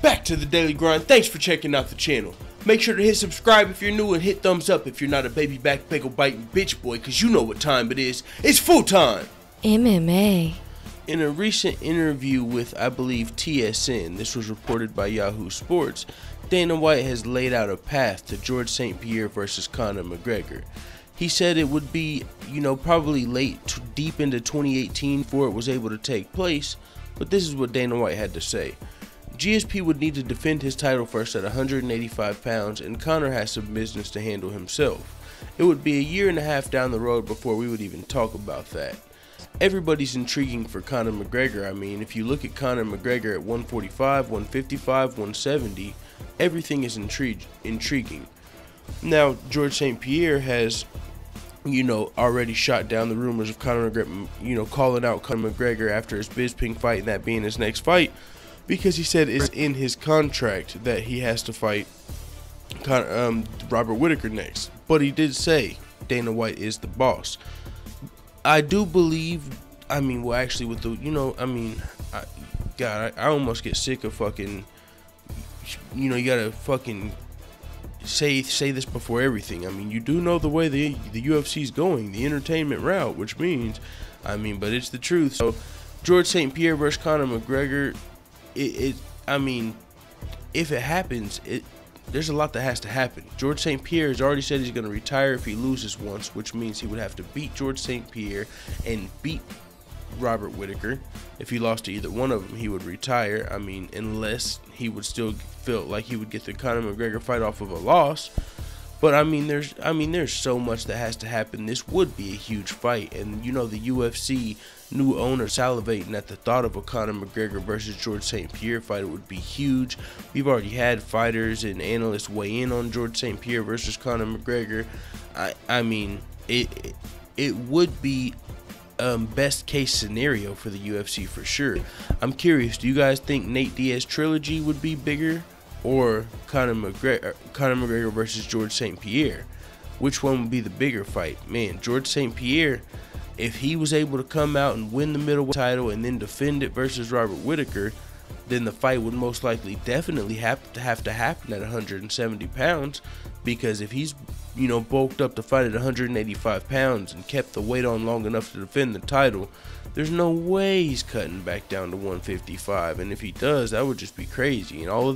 back to the daily grind. Thanks for checking out the channel. Make sure to hit subscribe if you're new and hit thumbs up if you're not a baby back bagel biting bitch boy, cause you know what time it is. It's full time. MMA. In a recent interview with, I believe, TSN, this was reported by Yahoo Sports, Dana White has laid out a path to George St. Pierre versus Conor McGregor. He said it would be, probably late, deep into 2018 before it was able to take place, but this is what Dana White had to say. GSP would need to defend his title first at 185 pounds, and Conor has some business to handle himself. It would be a year and a half down the road before we would even talk about that. Everybody's intriguing for Conor McGregor. I mean, if you look at Conor McGregor at 145, 155, 170, everything is intriguing. Now, George St. Pierre has, already shot down the rumors of Conor McGregor, calling out Conor McGregor after his Bisping fight and that being his next fight, because he said it's in his contract that he has to fight Robert Whittaker next. But he did say Dana White is the boss. I do believe, with the, I almost get sick of fucking, you gotta fucking say this before everything. I mean, you do know the way the UFC's going, the entertainment route, which means, but it's the truth. So, George St. Pierre versus Conor McGregor, if it happens, there's a lot that has to happen. George St. Pierre has already said he's going to retire if he loses once, which means he would have to beat George St. Pierre and beat Robert Whittaker. If he lost to either one of them, he would retire. Unless he would still feel like he would get the Conor McGregor fight off of a loss. But there's so much that has to happen. This would be a huge fight, and the UFC new owner salivating at the thought of a Conor McGregor versus George St. Pierre fight. It would be huge. We've already had fighters and analysts weigh in on George St. Pierre versus Conor McGregor. It would be best case scenario for the UFC for sure. I'm curious, do you guys think Nate Diaz trilogy would be bigger, or Conor McGregor versus George St. Pierre? Which one would be the bigger fight? Man, George St. Pierre, if he was able to come out and win the middleweight title and then defend it versus Robert Whittaker, then the fight would most likely definitely have to happen at 170 pounds, because if he's bulked up to fight at 185 pounds and kept the weight on long enough to defend the title, there's no way he's cutting back down to 155. And if he does, that would just be crazy. And all of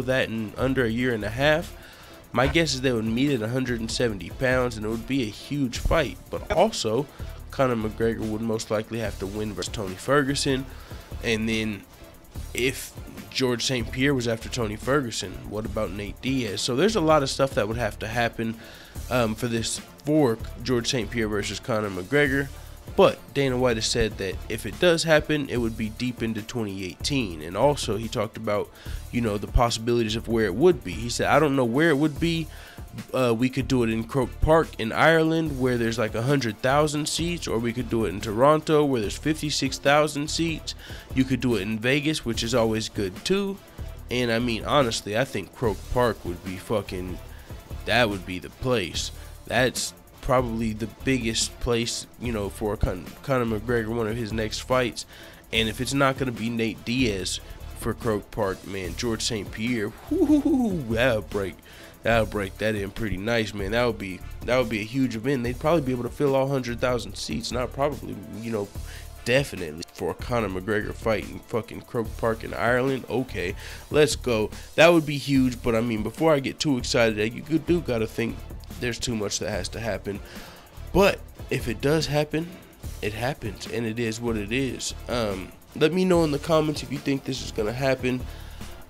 that in under a year and a half. My guess is they would meet at 170 pounds, and it would be a huge fight. But also, Conor McGregor would most likely have to win versus Tony Ferguson. And then if George St. Pierre was after Tony Ferguson, what about Nate Diaz? So there's a lot of stuff that would have to happen for George St. Pierre versus Conor McGregor. But Dana White has said that if it does happen, it would be deep into 2018. And also, he talked about, the possibilities of where it would be. He said, I don't know where it would be. We could do it in Croke Park in Ireland, where there's like 100,000 seats, or we could do it in Toronto, where there's 56,000 seats. You could do it in Vegas, which is always good too. And honestly, I think Croke Park would be that would be the place. That's probably the biggest place, for Conor McGregor, one of his next fights. And if it's not going to be Nate Diaz for Croke Park, man, George St. Pierre, that'll break that in pretty nice, man. That would be a huge event. They'd probably be able to fill all 100,000 seats. Not probably, definitely, for a Conor McGregor fight in fucking Croke Park in Ireland. Okay, let's go. That would be huge. But before I get too excited, you do gotta think there's too much that has to happen. But if it does happen, it happens, and it is what it is. Let me know in the comments if you think this is gonna happen.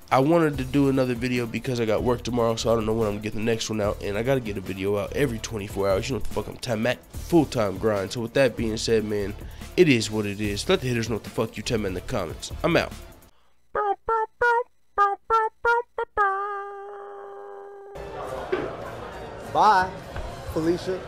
I wanted to do another video because I got work tomorrow, so I don't know when I'm gonna get the next one out, and I gotta get a video out every 24 hours. You know what the fuck I'm at, full-time grind. So with that being said, man, it is what it is. Let the haters know what the fuck you tell me in the comments. I'm out. Bye, Felicia.